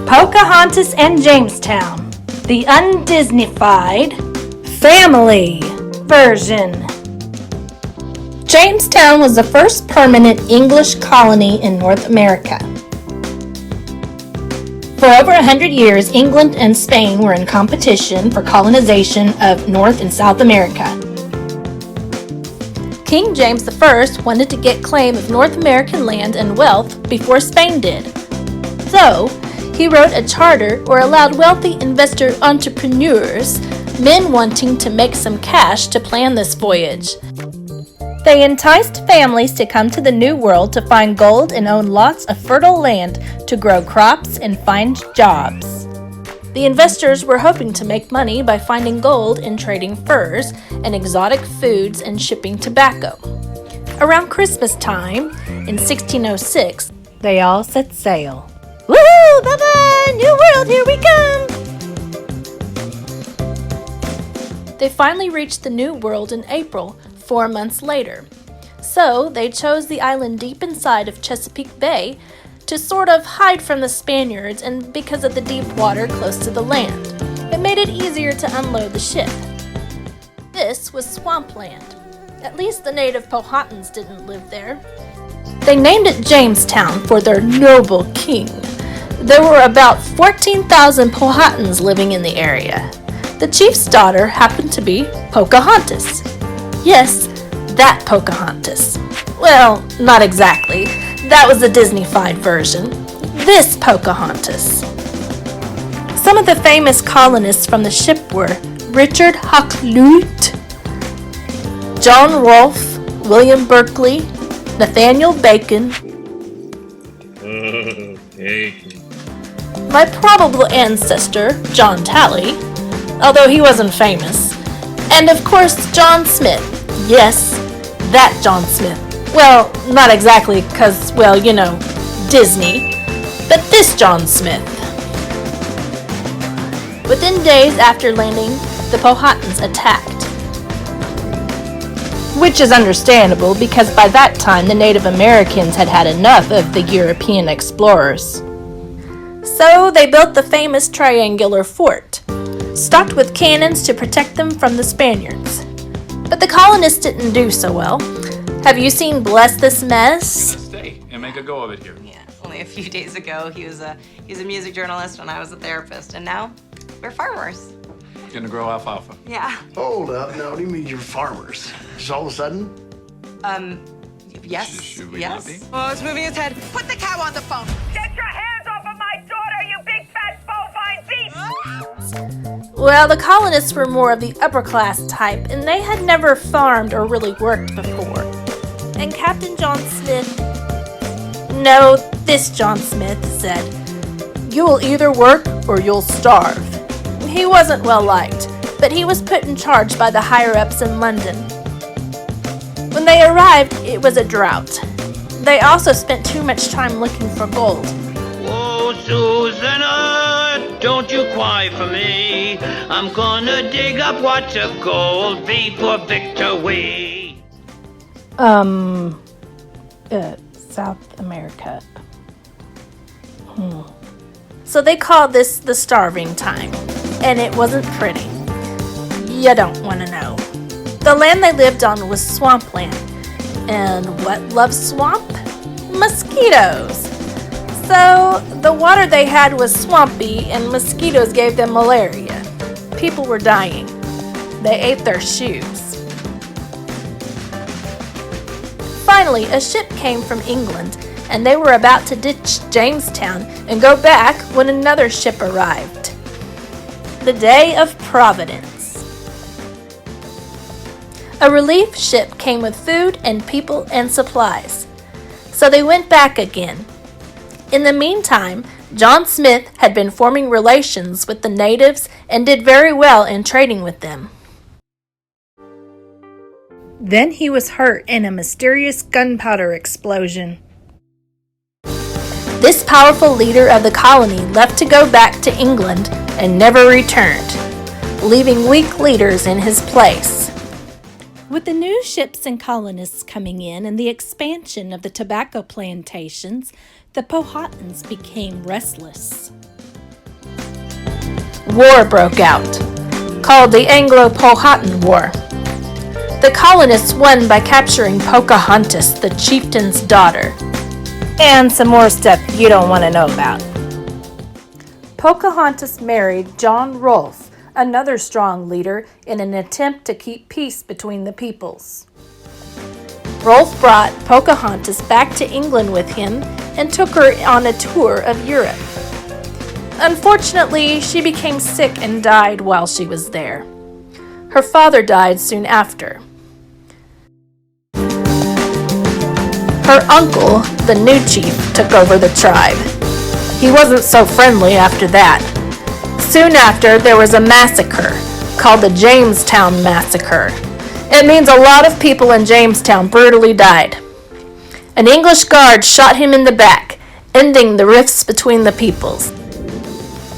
Pocahontas and Jamestown, the undisneyfied family version. Jamestown was the first permanent English colony in North America. For over 100 years, England and Spain were in competition for colonization of North and South America. King James I wanted to get claim of North American land and wealth before Spain did. So, he wrote a charter or allowed wealthy investor entrepreneurs, men wanting to make some cash, to plan this voyage. They enticed families to come to the New World to find gold and own lots of fertile land to grow crops and find jobs. The investors were hoping to make money by finding gold and trading furs and exotic foods and shipping tobacco. Around Christmas time, in 1606, they all set sail. Woohoo! Bye-bye! New World, here we come! They finally reached the New World in April, 4 months later. So they chose the island deep inside of Chesapeake Bay to sort of hide from the Spaniards, and because of the deep water close to the land, it made it easier to unload the ship. This was swampland. At least the native Powhatans didn't live there. They named it Jamestown for their noble king. There were about 14,000 Powhatans living in the area. The chief's daughter happened to be Pocahontas. Yes, that Pocahontas. Well, not exactly. That was the Disney-fied version. This Pocahontas. Some of the famous colonists from the ship were Richard Hakluyt, John Rolfe, William Berkeley, Nathaniel Bacon, my probable ancestor, John Talley, although he wasn't famous, and of course John Smith. Yes, that John Smith. Well, not exactly, because, well, you know, Disney, but this John Smith. Within days after landing, the Powhatans attacked. Which is understandable, because by that time the Native Americans had had enough of the European explorers. So they built the famous triangular fort, stocked with cannons to protect them from the Spaniards. But the colonists didn't do so well. Have you seen Bless This Mess? Stay and make a go of it here. Yeah, only a few days ago he was a music journalist and I was a therapist, and now we're farmers. Gonna grow alfalfa. Yeah. Hold up, now what do you mean you're farmers? Just all of a sudden? Yes. Should we yes. not be? Oh, it's moving his head. Put the cow on the phone. Get your hands off of my daughter, you big fat bovine beast! Well, the colonists were more of the upper class type, and they had never farmed or really worked before. And Captain John Smith, no, this John Smith, said, "You will either work or you'll starve." He wasn't well liked, but he was put in charge by the higher-ups in London. When they arrived, it was a drought. They also spent too much time looking for gold. Oh, Susanna, don't you cry for me. I'm gonna dig up what's of gold before victory. South America. So they called this the starving time, and it wasn't pretty. You don't want to know. The land they lived on was swampland. And what loves swamp? Mosquitoes. So the water they had was swampy, and mosquitoes gave them malaria. People were dying. They ate their shoes. Finally, a ship came from England, and they were about to ditch Jamestown and go back when another ship arrived. The Day of Providence. A relief ship came with food and people and supplies. So they went back again. In the meantime, John Smith had been forming relations with the natives and did very well in trading with them. Then he was hurt in a mysterious gunpowder explosion. This powerful leader of the colony left to go back to England and never returned, leaving weak leaders in his place. With the new ships and colonists coming in and the expansion of the tobacco plantations, the Powhatans became restless. war broke out, called the Anglo-Powhatan War. The colonists won by capturing Pocahontas, the chieftain's daughter. And some more stuff you don't want to know about. Pocahontas married John Rolfe, another strong leader, in an attempt to keep peace between the peoples. Rolfe brought Pocahontas back to England with him and took her on a tour of Europe. Unfortunately, she became sick and died while she was there. Her father died soon after. Her uncle, the new chief, took over the tribe. He wasn't so friendly after that. Soon after, there was a massacre called the Jamestown Massacre. It means a lot of people in Jamestown brutally died. An English guard shot him in the back, ending the rifts between the peoples.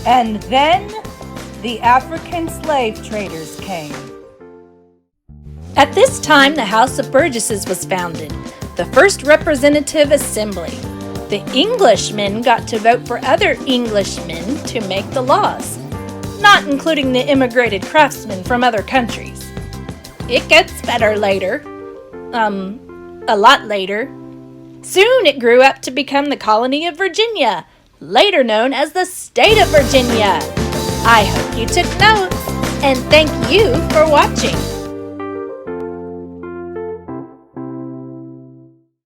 And then the African slave traders came. At this time, the House of Burgesses was founded, the first representative assembly. The Englishmen got to vote for other Englishmen to make the laws, not including the immigrated craftsmen from other countries. It gets better later. A lot later. Soon it grew up to become the colony of Virginia, later known as the state of Virginia. I hope you took notes, and thank you for watching.